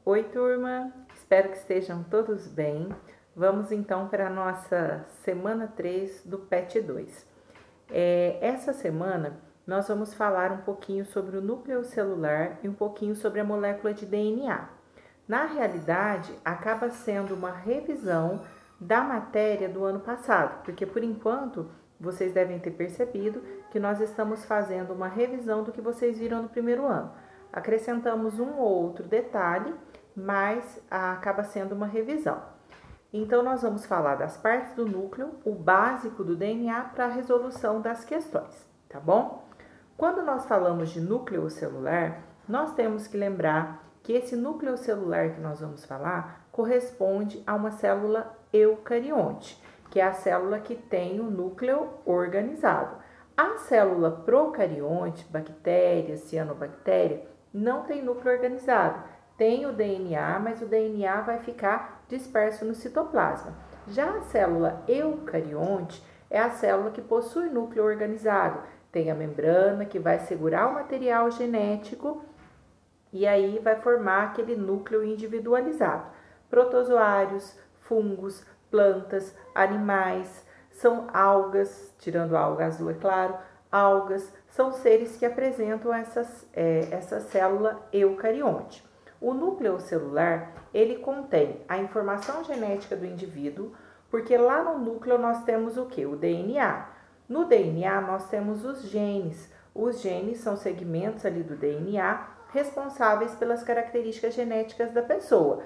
Oi, turma! Espero que estejam todos bem. Vamos então para a nossa semana 3 do PET 2. Essa semana nós vamos falar um pouquinho sobre o núcleo celular e um pouquinho sobre a molécula de DNA. Na realidade, acaba sendo uma revisão da matéria do ano passado, porque por enquanto vocês devem ter percebido que nós estamos fazendo uma revisão do que vocês viram no primeiro ano. Acrescentamos um ou outro detalhe, mas acaba sendo uma revisão. Então, nós vamos falar das partes do núcleo, o básico do DNA para a resolução das questões, tá bom? Quando nós falamos de núcleo celular, nós temos que lembrar que esse núcleo celular que nós vamos falar corresponde a uma célula eucarionte, que é a célula que tem o núcleo organizado. A célula procarionte, bactéria, cianobactéria, não tem núcleo organizado. Tem o DNA, mas o DNA vai ficar disperso no citoplasma. Já a célula eucarionte é a célula que possui núcleo organizado. Tem a membrana que vai segurar o material genético e aí vai formar aquele núcleo individualizado. Protozoários, fungos, plantas, animais, são algas, tirando a alga azul, é claro, algas, são seres que apresentam essa célula eucarionte. O núcleo celular, ele contém a informação genética do indivíduo, porque lá no núcleo nós temos o quê? O DNA. No DNA nós temos os genes. Os genes são segmentos ali do DNA responsáveis pelas características genéticas da pessoa.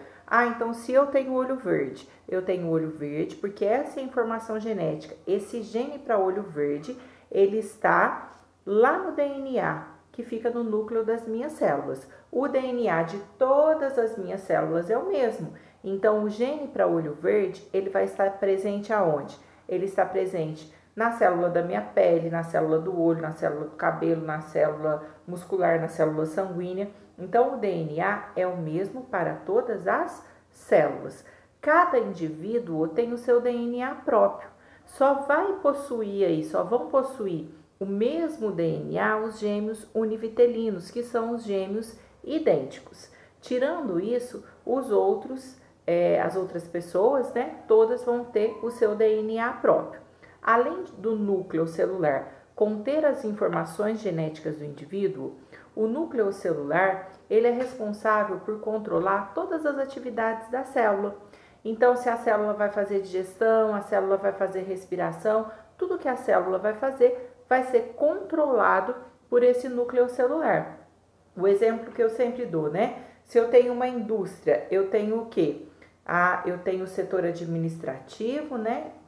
Então se eu tenho olho verde porque essa é a informação genética. Esse gene para olho verde, ele está lá no DNA, que fica no núcleo das minhas células. O DNA de todas as minhas células é o mesmo. Então, o gene para olho verde, ele vai estar presente aonde? Ele está presente na célula da minha pele, na célula do olho, na célula do cabelo, na célula muscular, na célula sanguínea. Então, o DNA é o mesmo para todas as células. Cada indivíduo tem o seu DNA próprio. Só vão possuir o mesmo DNA os gêmeos univitelinos, que são os gêmeos idênticos. Tirando isso, as outras pessoas, todas vão ter o seu DNA próprio. Além do núcleo celular conter as informações genéticas do indivíduo, o núcleo celular, ele é responsável por controlar todas as atividades da célula. Então, se a célula vai fazer digestão, a célula vai fazer respiração, tudo que a célula vai fazer vai ser controlado por esse núcleo celular. O exemplo que eu sempre dou, Se eu tenho uma indústria, eu tenho o quê? Eu tenho o setor administrativo,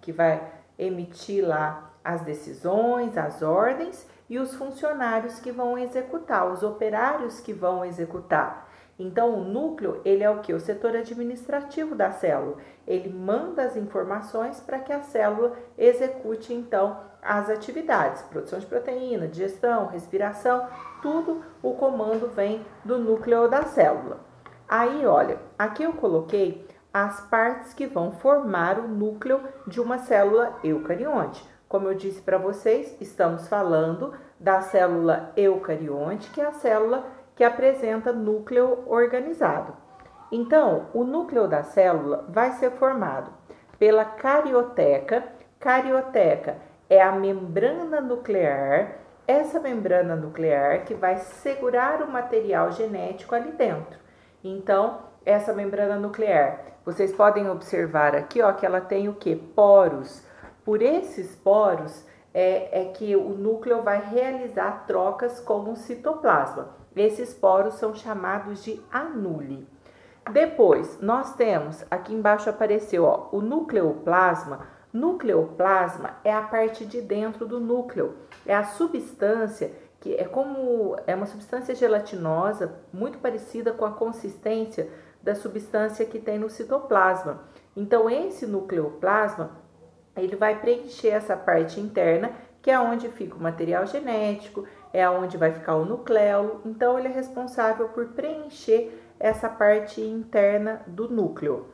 que vai emitir lá as decisões, as ordens, e os funcionários que vão executar, os operários que vão executar. Então, o núcleo, ele é o quê? O setor administrativo da célula. Ele manda as informações para que a célula execute, então, as atividades. Produção de proteína, digestão, respiração, tudo o comando vem do núcleo da célula. Aí, olha, aqui eu coloquei as partes que vão formar o núcleo de uma célula eucarionte. Como eu disse para vocês, estamos falando da célula eucarionte, que é a célula que apresenta núcleo organizado. Então, o núcleo da célula vai ser formado pela carioteca. Carioteca é a membrana nuclear, essa membrana nuclear que vai segurar o material genético ali dentro. Então, essa membrana nuclear, vocês podem observar aqui, que ela tem o quê? Poros. Por esses poros é que o núcleo vai realizar trocas com o citoplasma. Esses poros são chamados de anule. Depois, nós temos, aqui embaixo apareceu, o nucleoplasma. Nucleoplasma é a parte de dentro do núcleo. É a substância que é uma substância gelatinosa, muito parecida com a consistência da substância que tem no citoplasma. Então, esse nucleoplasma, ele vai preencher essa parte interna, que é onde fica o material genético, é onde vai ficar o nucleolo. Então, ele é responsável por preencher essa parte interna do núcleo.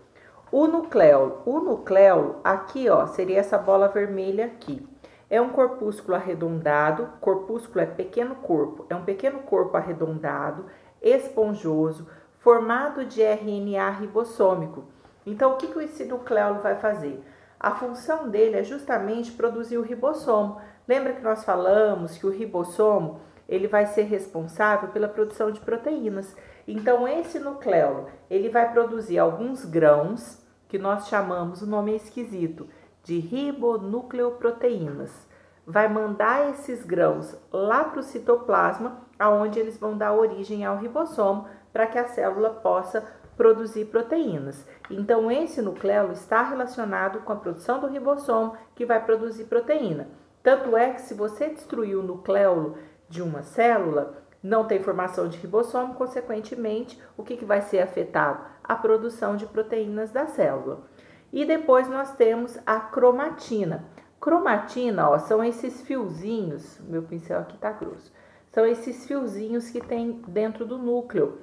O nucleolo aqui, seria essa bola vermelha aqui. É um corpúsculo arredondado, corpúsculo é pequeno corpo, é um pequeno corpo arredondado, esponjoso, formado de RNA ribossômico. Então, o que esse nucleolo vai fazer? A função dele é justamente produzir o ribossomo. Lembra que nós falamos que o ribossomo ele vai ser responsável pela produção de proteínas. Então, esse nucleolo ele vai produzir alguns grãos que nós chamamos, o nome é esquisito, de ribonucleoproteínas. Vai mandar esses grãos lá para o citoplasma, aonde eles vão dar origem ao ribossomo, para que a célula possa produzir proteínas. Então, esse nucleolo está relacionado com a produção do ribossomo, que vai produzir proteína. Tanto é que se você destruir o nucleolo de uma célula, não tem formação de ribossomo, consequentemente, o que vai ser afetado? A produção de proteínas da célula. E depois nós temos a cromatina. Cromatina, ó, são esses fiozinhos, meu pincel aqui tá grosso, são esses fiozinhos que tem dentro do núcleo.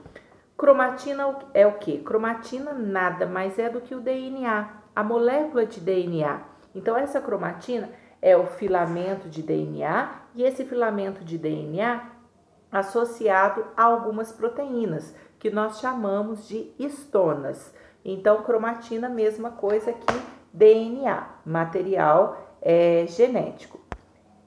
Cromatina é o que? Cromatina nada mais é do que o DNA, a molécula de DNA. Então, essa cromatina é o filamento de DNA e esse filamento de DNA associado a algumas proteínas, que nós chamamos de histonas. Então, cromatina, mesma coisa que DNA, material genético.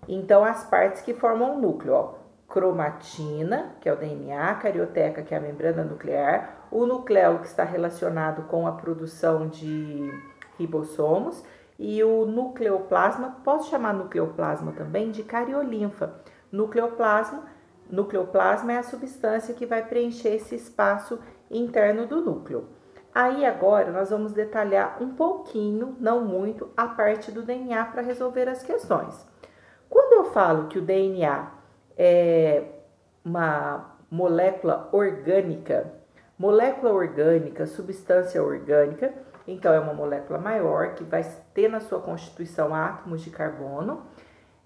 Então, as partes que formam o núcleo, ó, cromatina, que é o DNA, carioteca, que é a membrana nuclear, o nucleolo, que está relacionado com a produção de ribossomos, e o nucleoplasma, posso chamar nucleoplasma também de cariolinfa. Nucleoplasma é a substância que vai preencher esse espaço interno do núcleo. Aí agora nós vamos detalhar um pouquinho, não muito, a parte do DNA para resolver as questões. Quando eu falo que o DNA é uma molécula orgânica, substância orgânica, então é uma molécula maior que vai ter na sua constituição átomos de carbono,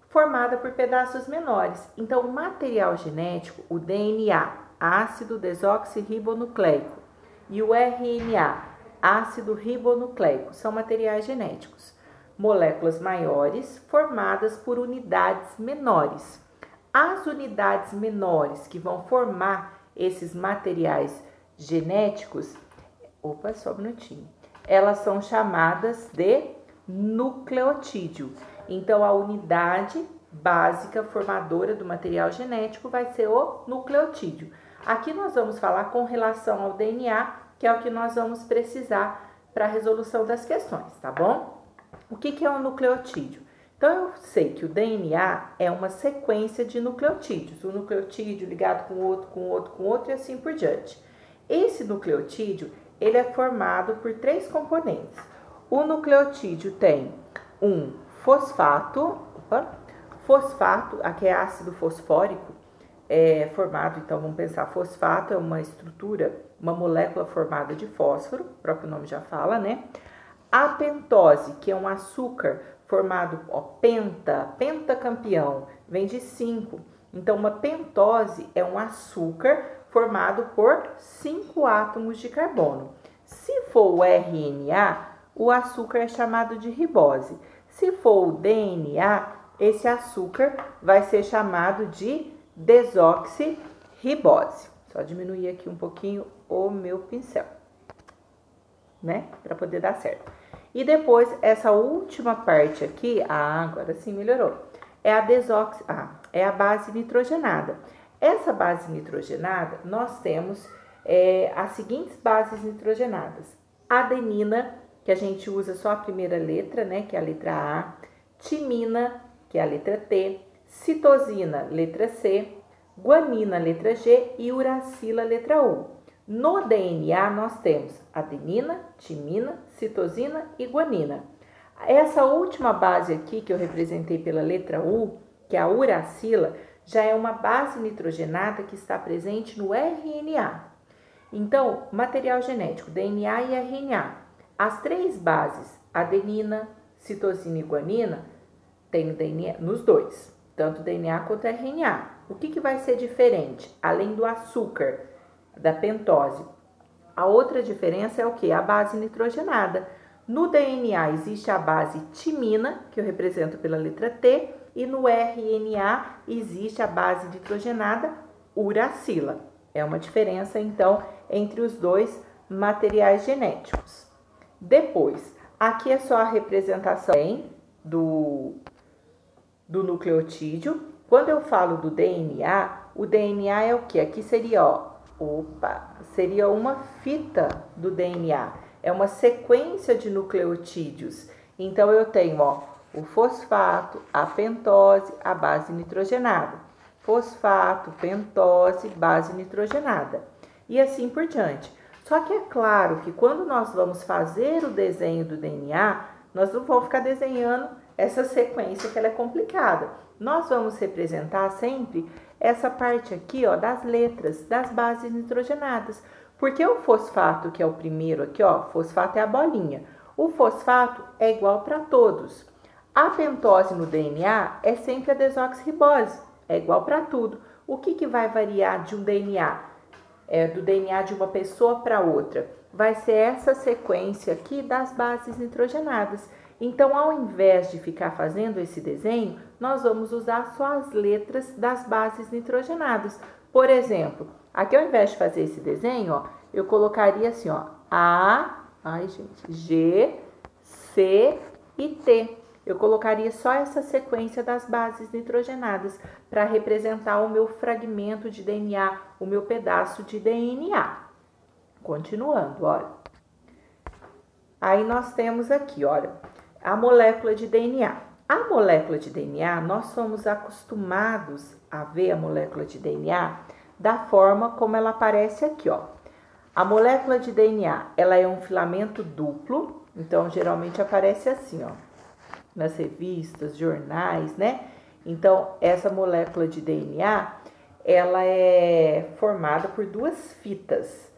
formada por pedaços menores. Então, o material genético, o DNA, ácido desoxirribonucleico, e o RNA, ácido ribonucleico, são materiais genéticos. Moléculas maiores formadas por unidades menores. As unidades menores que vão formar esses materiais genéticos, só um minutinho, elas são chamadas de nucleotídeo. Então, a unidade básica formadora do material genético vai ser o nucleotídeo. Aqui nós vamos falar com relação ao DNA, que é o que nós vamos precisar para a resolução das questões, tá bom? O que é um nucleotídeo? Então, eu sei que o DNA é uma sequência de nucleotídeos, um nucleotídeo ligado com outro e assim por diante. Esse nucleotídeo, ele é formado por 3 componentes. O nucleotídeo tem um fosfato, aqui é ácido fosfórico, formado, então vamos pensar, fosfato é uma estrutura, uma molécula formada de fósforo, o próprio nome já fala, né? A pentose, que é um açúcar formado, pentacampeão, vem de 5. Então, uma pentose é um açúcar formado por 5 átomos de carbono. Se for o RNA, o açúcar é chamado de ribose. Se for o DNA, esse açúcar vai ser chamado de desoxirribose. Só diminuir aqui um pouquinho o meu pincel, né? Para poder dar certo. E depois, essa última parte aqui, agora sim melhorou, é a base nitrogenada. Essa base nitrogenada, nós temos as seguintes bases nitrogenadas. Adenina, que a gente usa só a primeira letra, né, que é a letra A. Timina, que é a letra T. Citosina, letra C. Guanina, letra G. E uracila, letra U. No DNA, nós temos adenina, timina, citosina e guanina. Essa última base aqui, que eu representei pela letra U, que é a uracila, já é uma base nitrogenada que está presente no RNA. Então, material genético, DNA e RNA. As 3 bases, adenina, citosina e guanina, tem DNA nos dois, tanto DNA quanto RNA. O que vai ser diferente, além do açúcar, da pentose? A outra diferença é o que? A base nitrogenada. No DNA existe a base timina, que eu represento pela letra T, e no RNA existe a base nitrogenada uracila. É uma diferença, então, entre os dois materiais genéticos. Depois, aqui é só a representação do nucleotídeo. Quando eu falo do DNA, o DNA é o que? Aqui seria, seria uma fita do DNA. É uma sequência de nucleotídeos. Então, eu tenho, o fosfato, a pentose, a base nitrogenada. Fosfato, pentose, base nitrogenada. E assim por diante. Só que é claro que quando nós vamos fazer o desenho do DNA, nós não vamos ficar desenhando essa sequência que ela é complicada. Nós vamos representar sempre essa parte aqui, das letras, das bases nitrogenadas. Porque o fosfato, que é o primeiro aqui, fosfato é a bolinha. O fosfato é igual para todos. A pentose no DNA é sempre a desoxirribose, é igual para tudo. O que vai variar de um DNA? Do DNA de uma pessoa para outra? Vai ser essa sequência aqui das bases nitrogenadas. Então, ao invés de ficar fazendo esse desenho, nós vamos usar só as letras das bases nitrogenadas. Por exemplo, aqui ao invés de fazer esse desenho, eu colocaria assim, G, C e T. Eu colocaria só essa sequência das bases nitrogenadas para representar o meu fragmento de DNA, o meu pedaço de DNA. Continuando, olha. Aí nós temos aqui, a molécula de DNA. A molécula de DNA, nós somos acostumados a ver a molécula de DNA da forma como ela aparece aqui, A molécula de DNA, ela é um filamento duplo, então geralmente aparece assim, nas revistas, jornais, né? Então, essa molécula de DNA, ela é formada por duas fitas.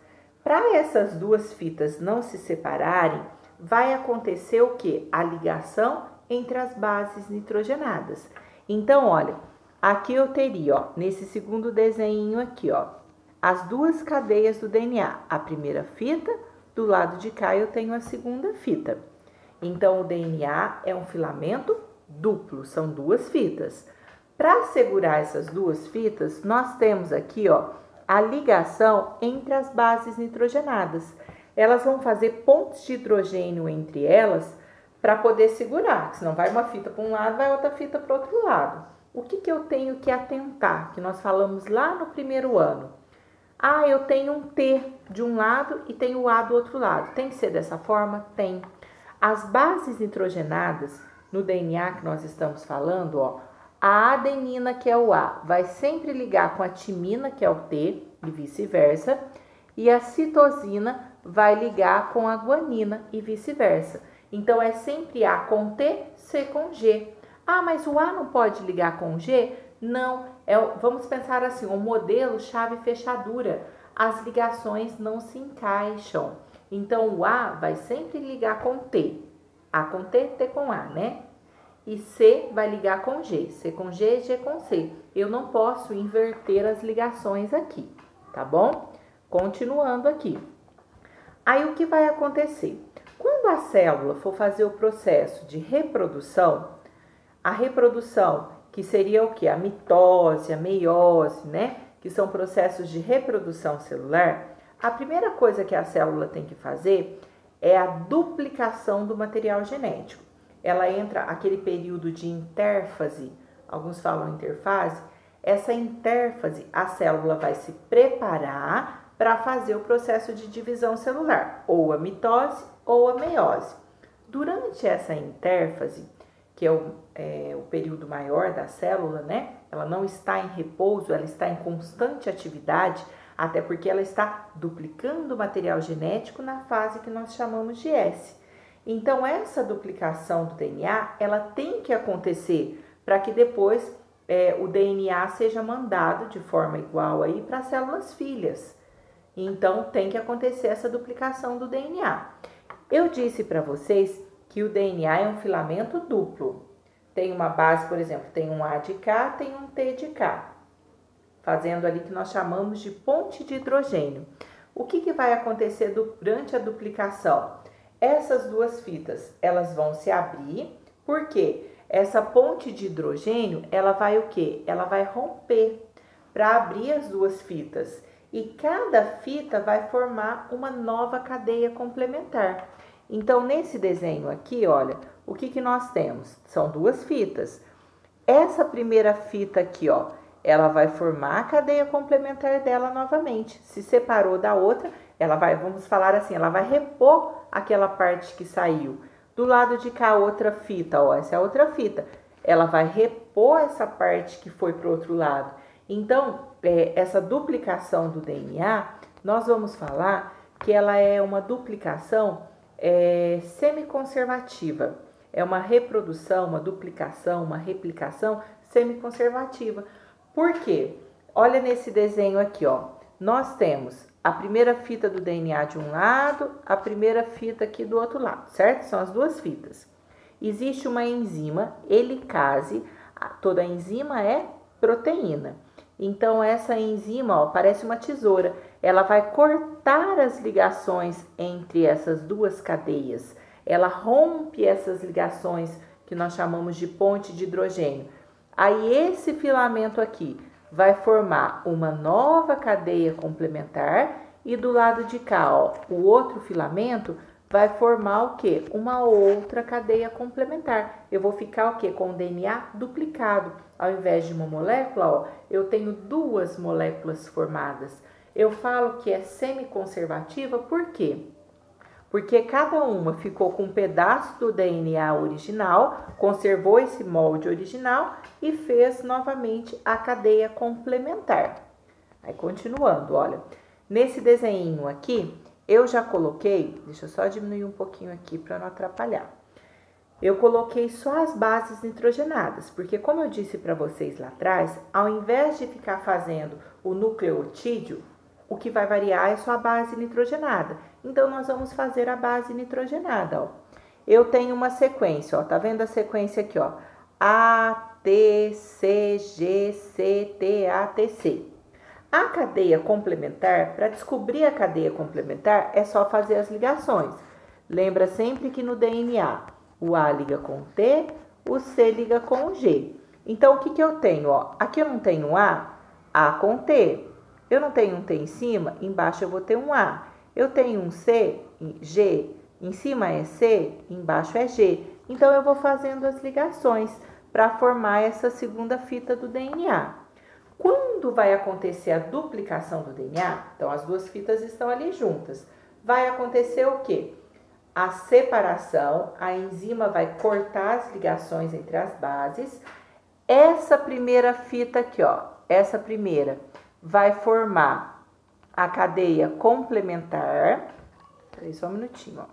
Para essas duas fitas não se separarem, vai acontecer o quê? A ligação entre as bases nitrogenadas. Então, olha, aqui eu teria, nesse segundo desenho aqui, as duas cadeias do DNA. A primeira fita, do lado de cá eu tenho a segunda fita. Então, o DNA é um filamento duplo, são duas fitas. Para segurar essas duas fitas, nós temos aqui, a ligação entre as bases nitrogenadas. Elas vão fazer pontos de hidrogênio entre elas para poder segurar, senão vai uma fita para um lado, vai outra fita para o outro lado. O que eu tenho que atentar, que nós falamos lá no primeiro ano? Eu tenho um T de um lado e tenho o A do outro lado. Tem que ser dessa forma? Tem. As bases nitrogenadas no DNA que nós estamos falando, a adenina, que é o A, vai sempre ligar com a timina, que é o T, e vice-versa, e a citosina vai ligar com a guanina e vice-versa. Então, é sempre A com T, C com G. Mas o A não pode ligar com G? Não, vamos pensar assim, o modelo chave-fechadura, as ligações não se encaixam. Então, o A vai sempre ligar com T. A com T, T com A, né? E C vai ligar com G. C com G, G com C. Eu não posso inverter as ligações aqui, tá bom? Continuando aqui. Aí, o que vai acontecer? Quando a célula for fazer o processo de reprodução, a reprodução, que seria o quê? A mitose, a meiose, né? Que são processos de reprodução celular. A primeira coisa que a célula tem que fazer é a duplicação do material genético. Ela entra aquele período de intérfase, alguns falam interfase. Essa intérfase, a célula vai se preparar para fazer o processo de divisão celular, ou a mitose ou a meiose. Durante essa intérfase, que é o período maior da célula, né? Ela não está em repouso, ela está em constante atividade, até porque ela está duplicando o material genético na fase que nós chamamos de S. Então, essa duplicação do DNA, ela tem que acontecer para que depois o DNA seja mandado de forma igual aí para as células filhas. Então, tem que acontecer essa duplicação do DNA. Eu disse para vocês que o DNA é um filamento duplo. Tem uma base, por exemplo, tem um A de cá, tem um T de cá, fazendo ali que nós chamamos de ponte de hidrogênio. O que vai acontecer durante a duplicação? Essas duas fitas, elas vão se abrir, porque essa ponte de hidrogênio, ela vai o quê? Ela vai romper para abrir as duas fitas. e cada fita vai formar uma nova cadeia complementar. Então, nesse desenho aqui, olha, o que nós temos? São duas fitas. Essa primeira fita aqui, ó, ela vai formar a cadeia complementar dela novamente. Se separou da outra, ela vai, vamos falar assim, ela vai repor aquela parte que saiu. Do lado de cá, outra fita, ó, essa é a outra fita. Ela vai repor essa parte que foi para o outro lado. Então, essa duplicação do DNA, nós vamos falar que ela é uma duplicação semiconservativa. É uma reprodução, uma duplicação, uma replicação semiconservativa. Por quê? Olha nesse desenho aqui, ó. Nós temos a primeira fita do DNA de um lado, a primeira fita aqui do outro lado, certo? São as duas fitas. Existe uma enzima helicase, toda enzima é proteína. Então, essa enzima, ó, parece uma tesoura, ela vai cortar as ligações entre essas duas cadeias. Ela rompe essas ligações que nós chamamos de ponte de hidrogênio. Aí, esse filamento aqui vai formar uma nova cadeia complementar e do lado de cá, ó, o outro filamento vai formar o quê? Uma outra cadeia complementar. Eu vou ficar o quê? Com o DNA duplicado. Ao invés de uma molécula, ó, eu tenho duas moléculas formadas. Eu falo que é semiconservativa, por quê? Porque cada uma ficou com um pedaço do DNA original, conservou esse molde original e fez novamente a cadeia complementar. Aí, continuando, olha, nesse desenho aqui, eu já coloquei, deixa eu só diminuir um pouquinho aqui para não atrapalhar. Eu coloquei só as bases nitrogenadas, porque como eu disse para vocês lá atrás, ao invés de ficar fazendo o nucleotídeo, o que vai variar é só a base nitrogenada. Então, nós vamos fazer a base nitrogenada, ó. Eu tenho uma sequência, ó, tá vendo a sequência aqui, ó? A, T, C, G, C, T, A, T, C. A cadeia complementar, para descobrir a cadeia complementar, é só fazer as ligações. Lembra sempre que no DNA, o A liga com o T, o C liga com o G. Então, o que eu tenho, ó? Aqui eu não tenho um A com T. Eu não tenho um T em cima, embaixo eu vou ter um A. Eu tenho um C, G, em cima é C, embaixo é G. Então, eu vou fazendo as ligações para formar essa segunda fita do DNA. Quando vai acontecer a duplicação do DNA, então as duas fitas estão ali juntas, vai acontecer o quê? A separação, a enzima vai cortar as ligações entre as bases. Essa primeira fita aqui, ó, essa primeira vai formar a cadeia complementar. Peraí só um minutinho, ó.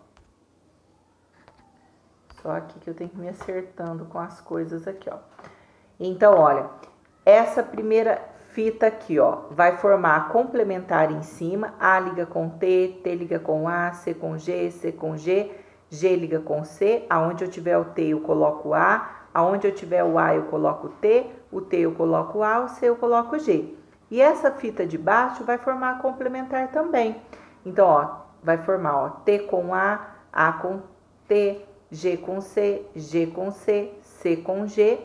Só aqui que eu tenho que me acertando com as coisas aqui, ó. Então, olha, essa primeira fita aqui, ó, vai formar a complementar em cima. A liga com T, T liga com A, C com G, C com G, G liga com C. Aonde eu tiver o T, eu coloco o A. Aonde eu tiver o A, eu coloco o T eu coloco o A, o C eu coloco o G. E essa fita de baixo vai formar a complementar também. Então, ó, vai formar, ó, T com A com T, G com C, G com C, C com G,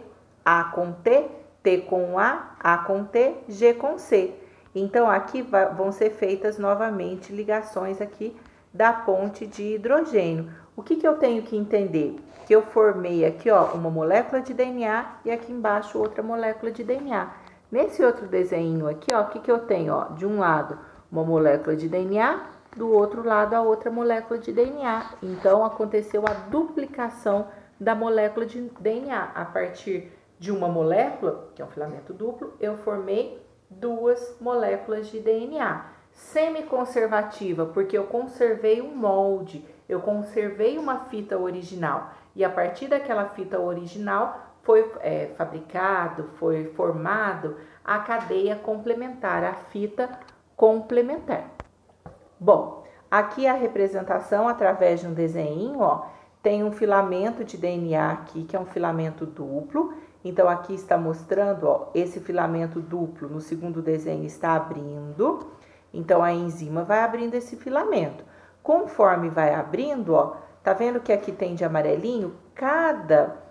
A com T, T com A com T, G com C. Então, aqui vão ser feitas novamente ligações aqui da ponte de hidrogênio. O que eu tenho que entender? Que eu formei aqui, ó, uma molécula de DNA e aqui embaixo outra molécula de DNA. Nesse outro desenho aqui, ó, o que eu tenho? Ó, de um lado, uma molécula de DNA, do outro lado, a outra molécula de DNA. Então, aconteceu a duplicação da molécula de DNA. A partir de uma molécula, que é um filamento duplo, eu formei duas moléculas de DNA. Semiconservativa, porque eu conservei um molde, eu conservei uma fita original. E a partir daquela fita original, foi fabricado, foi formado a cadeia complementar, a fita complementar. Bom, aqui a representação através de um desenho, ó, tem um filamento de DNA aqui, que é um filamento duplo. Então, aqui está mostrando, ó, esse filamento duplo no segundo desenho está abrindo. Então, a enzima vai abrindo esse filamento. Conforme vai abrindo, ó, tá vendo que aqui tem de amarelinho? Cada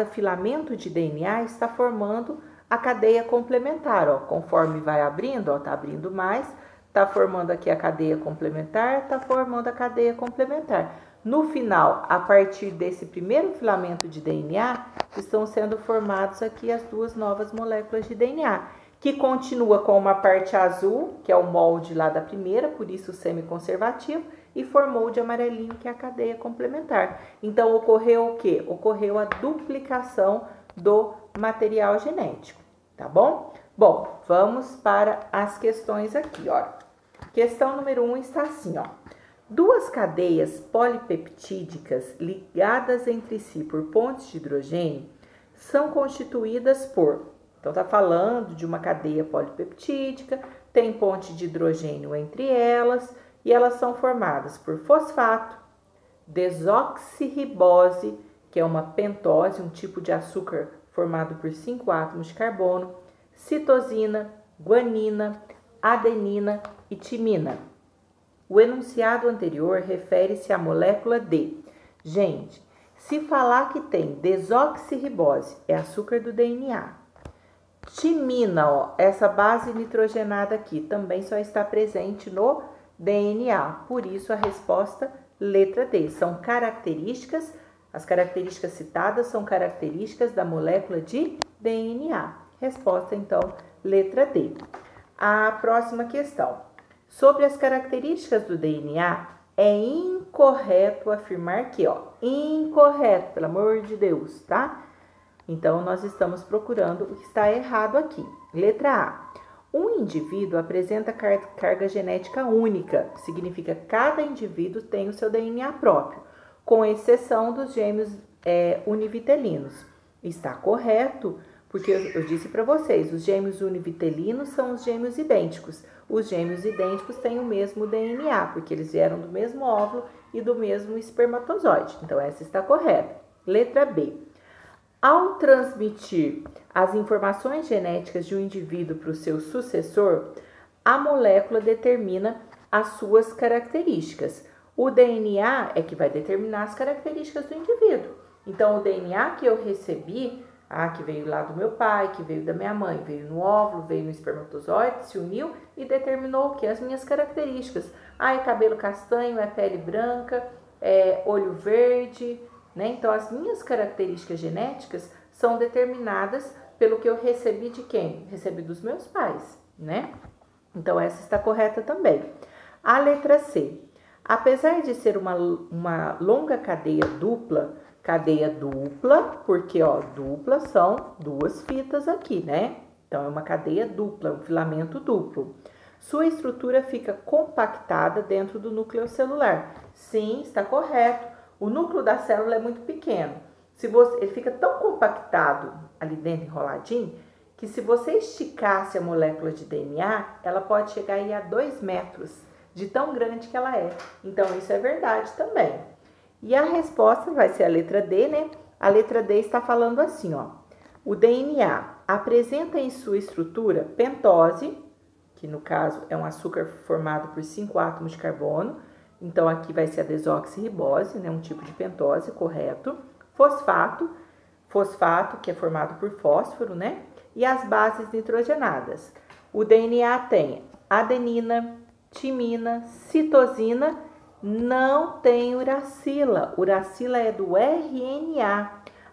filamento de DNA está formando a cadeia complementar, ó, conforme vai abrindo, ó, tá abrindo mais, tá formando aqui a cadeia complementar, tá formando a cadeia complementar. No final, a partir desse primeiro filamento de DNA, estão sendo formados aqui as duas novas moléculas de DNA, que continua com uma parte azul, que é o molde lá da primeira, por isso semiconservativo, e formou de amarelinho, que é a cadeia complementar. Então, ocorreu o quê? Ocorreu a duplicação do material genético, tá bom? Bom, vamos para as questões aqui, ó. Questão número 1 está assim, ó. Duas cadeias polipeptídicas ligadas entre si por pontes de hidrogênio são constituídas por... Então, tá falando de uma cadeia polipeptídica, tem ponte de hidrogênio entre elas, e elas são formadas por fosfato, desoxirribose, que é uma pentose, um tipo de açúcar formado por 5 átomos de carbono, citosina, guanina, adenina e timina. O enunciado anterior refere-se à molécula D. Gente, se falar que tem desoxirribose, é açúcar do DNA. Timina, ó, essa base nitrogenada aqui, também só está presente no DNA. Por isso, a resposta letra D. São características, as características citadas são características da molécula de DNA. Resposta, então, letra D. A próxima questão. Sobre as características do DNA, é incorreto afirmar que, ó, incorreto, pelo amor de Deus, tá? Então, nós estamos procurando o que está errado aqui. Letra A. Um indivíduo apresenta carga genética única, que significa que cada indivíduo tem o seu DNA próprio, com exceção dos gêmeos univitelinos. Está correto, porque eu disse para vocês, os gêmeos univitelinos são os gêmeos idênticos. Os gêmeos idênticos têm o mesmo DNA, porque eles vieram do mesmo óvulo e do mesmo espermatozoide. Então, essa está correta. Letra B. Ao transmitir as informações genéticas de um indivíduo para o seu sucessor, a molécula determina as suas características. O DNA é que vai determinar as características do indivíduo. Então, o DNA que eu recebi, que veio lá do meu pai, que veio da minha mãe, veio no óvulo, veio no espermatozoide, se uniu e determinou o que? As minhas características. É cabelo castanho, é pele branca, é olho verde, né? Então, as minhas características genéticas são determinadas pelo que eu recebi de quem? Recebi dos meus pais, né? Então, essa está correta também. A letra C. Apesar de ser uma longa cadeia dupla, porque, ó, dupla são duas fitas aqui, né? Então, é uma cadeia dupla, um filamento duplo. Sua estrutura fica compactada dentro do núcleo celular. Sim, está correto. O núcleo da célula é muito pequeno. Ele fica tão compactado ali dentro, enroladinho, que se você esticasse a molécula de DNA, ela pode chegar aí a 2 metros, de tão grande que ela é. Então, isso é verdade também. E a resposta vai ser a letra D, né? A letra D está falando assim, ó. O DNA apresenta em sua estrutura pentose, que no caso é um açúcar formado por 5 átomos de carbono. Então, aqui vai ser a desoxirribose, né? Um tipo de pentose, correto. Fosfato, que é formado por fósforo, né? E as bases nitrogenadas. O DNA tem adenina, timina, citosina, não tem uracila. Uracila é do RNA.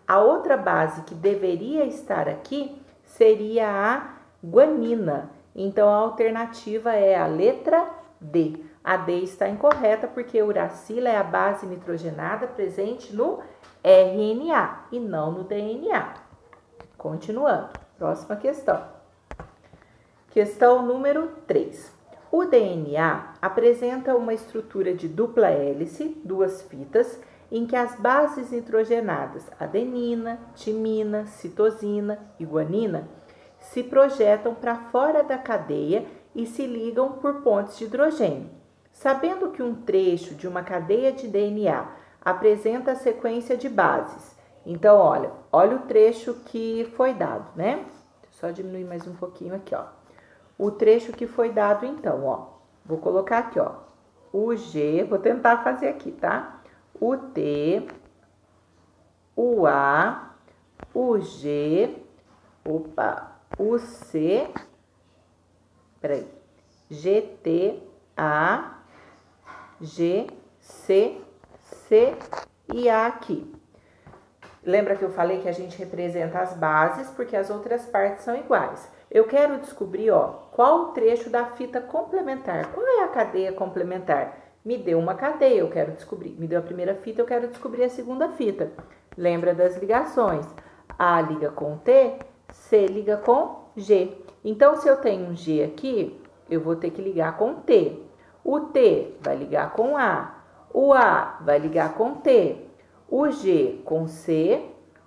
A outra base que deveria estar aqui seria a guanina. Então, a alternativa é a letra D. A D está incorreta porque uracila é a base nitrogenada presente no RNA e não no DNA. Continuando. Próxima questão. Questão número 3. O DNA apresenta uma estrutura de dupla hélice, 2 fitas, em que as bases nitrogenadas adenina, timina, citosina e guanina se projetam para fora da cadeia e se ligam por pontes de hidrogênio. Sabendo que um trecho de uma cadeia de DNA apresenta a sequência de bases. Então, olha o trecho que foi dado, né? Só diminuir mais um pouquinho aqui, ó. O trecho que foi dado, então, ó. Vou colocar aqui, ó. O G, vou tentar fazer aqui, tá? O T, o A, o G, U, C, peraí, G, T, A, G, C, C e A aqui. Lembra que eu falei que a gente representa as bases porque as outras partes são iguais. Eu quero descobrir, ó, qual o trecho da fita complementar. Qual é a cadeia complementar? Me deu uma cadeia, eu quero descobrir. Me deu a primeira fita, eu quero descobrir a segunda fita. Lembra das ligações? A liga com T, C liga com G. Então, se eu tenho um G aqui, eu vou ter que ligar com T. O T vai ligar com A. O A vai ligar com T. O G com C.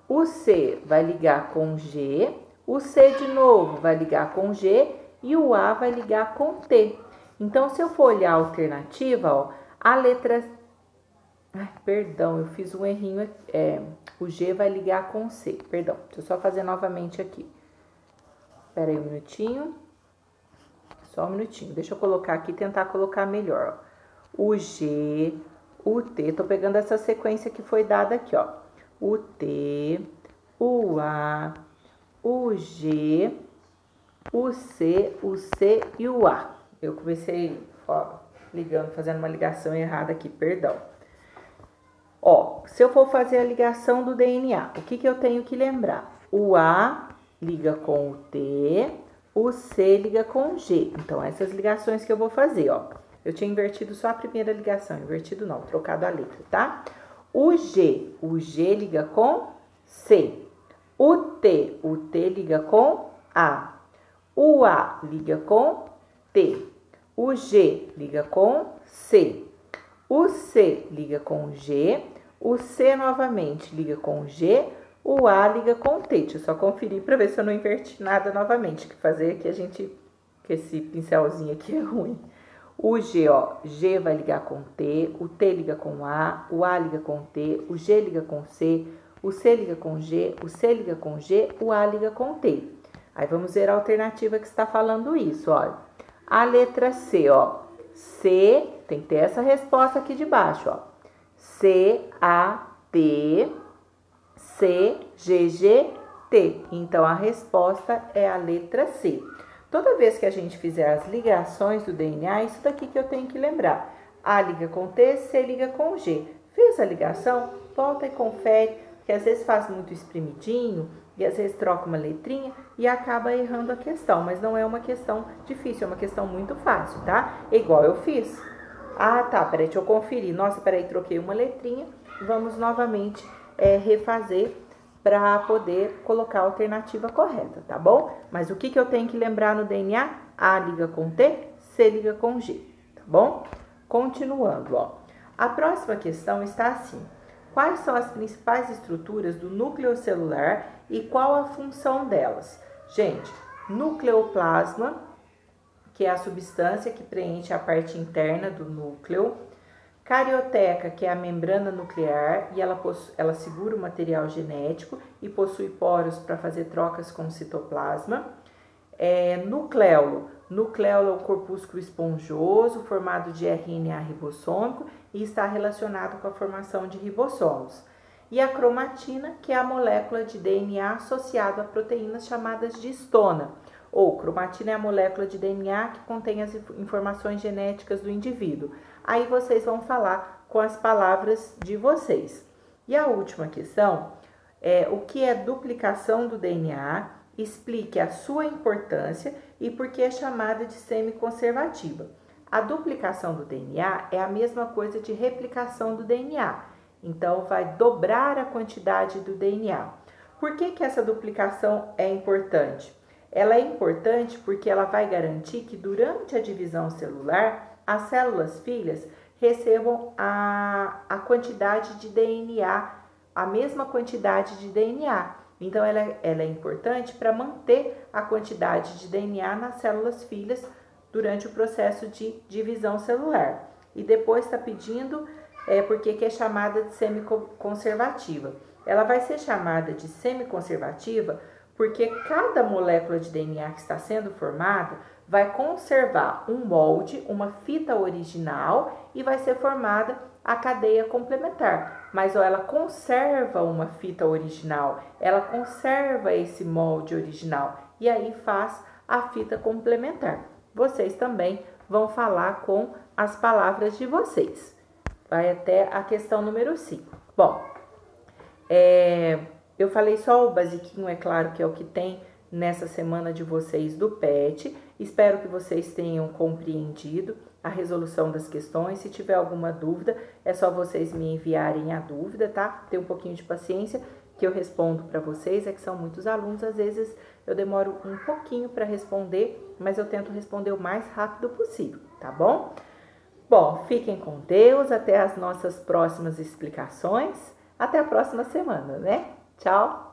O C vai ligar com G. O C de novo vai ligar com G. E o A vai ligar com T. Então, se eu for olhar a alternativa, ó, a letra... Ai, perdão, eu fiz um errinho. O G vai ligar com C. Perdão, deixa eu só fazer novamente aqui. Espera aí um minutinho. Só um minutinho. Deixa eu colocar aqui, tentar colocar melhor. Ó. O G, o T. Tô pegando essa sequência que foi dada aqui, ó. O T, o A, o G, o C e o A. Eu comecei, ó, ligando, fazendo uma ligação errada aqui, perdão. Ó, se eu for fazer a ligação do DNA, o que eu tenho que lembrar? O A liga com o T, o C liga com o G. Então, essas ligações que eu vou fazer, ó. Eu tinha invertido só a primeira ligação, invertido não, trocado a letra, tá? O G liga com C. O T liga com A. O A liga com T. O G liga com C. O C liga com G. O C novamente liga com G. O A liga com T. Deixa eu só conferir para ver se eu não inverti nada novamente. Que fazer aqui que esse pincelzinho aqui é ruim. O G, ó, G vai ligar com T. O T liga com A. O A liga com T. O G liga com C. O C liga com G. O C liga com G. O A liga com T. Aí vamos ver a alternativa que está falando isso, olha. A letra C, ó. C, tem que ter essa resposta aqui de baixo, ó. C, A, T, C, G, G, T. Então, a resposta é a letra C. Toda vez que a gente fizer as ligações do DNA, isso daqui que eu tenho que lembrar. A liga com T, C liga com G. Fez a ligação? Volta e confere, que às vezes faz muito espremidinho e às vezes troca uma letrinha e acaba errando a questão. Mas não é uma questão difícil, é uma questão muito fácil, tá? Igual eu fiz. Ah, tá, peraí, deixa eu conferir. Nossa, peraí, troquei uma letrinha. Vamos novamente refazer para poder colocar a alternativa correta, tá bom? Mas o que eu tenho que lembrar no DNA? A liga com T, C liga com G, tá bom? Continuando, ó. A próxima questão está assim. Quais são as principais estruturas do núcleo celular e qual a função delas? Gente, nucleoplasma, que é a substância que preenche a parte interna do núcleo. Carioteca, que é a membrana nuclear e ela segura o material genético e possui poros para fazer trocas com o citoplasma. Nucléolo. Nucléolo é o corpúsculo esponjoso formado de RNA ribossômico e está relacionado com a formação de ribossomos. E a cromatina, que é a molécula de DNA associada a proteínas chamadas de histona. Ou cromatina é a molécula de DNA que contém as informações genéticas do indivíduo. Aí vocês vão falar com as palavras de vocês. E a última questão é o que é duplicação do DNA, explique a sua importância e por que é chamada de semiconservativa. A duplicação do DNA é a mesma coisa de replicação do DNA. Então, vai dobrar a quantidade do DNA. Por que essa duplicação é importante? Ela é importante porque ela vai garantir que durante a divisão celular, as células filhas recebam a quantidade de DNA, a mesma quantidade de DNA. Então, ela é importante para manter a quantidade de DNA nas células filhas durante o processo de divisão celular. E depois está pedindo porque que é chamada de semiconservativa. Ela vai ser chamada de semiconservativa porque cada molécula de DNA que está sendo formada vai conservar um molde, uma fita original e vai ser formada a cadeia complementar. Mas ela conserva uma fita original, ela conserva esse molde original e aí faz a fita complementar. Vocês também vão falar com as palavras de vocês. Vai até a questão número 5. Bom, eu falei só o basiquinho, é claro que é o que tem nessa semana de vocês do PET. Espero que vocês tenham compreendido a resolução das questões. Se tiver alguma dúvida, é só vocês me enviarem a dúvida, tá? Tem um pouquinho de paciência que eu respondo para vocês, é que são muitos alunos, às vezes eu demoro um pouquinho para responder, mas eu tento responder o mais rápido possível, tá bom? Bom, fiquem com Deus, até as nossas próximas explicações, até a próxima semana, né? Tchau!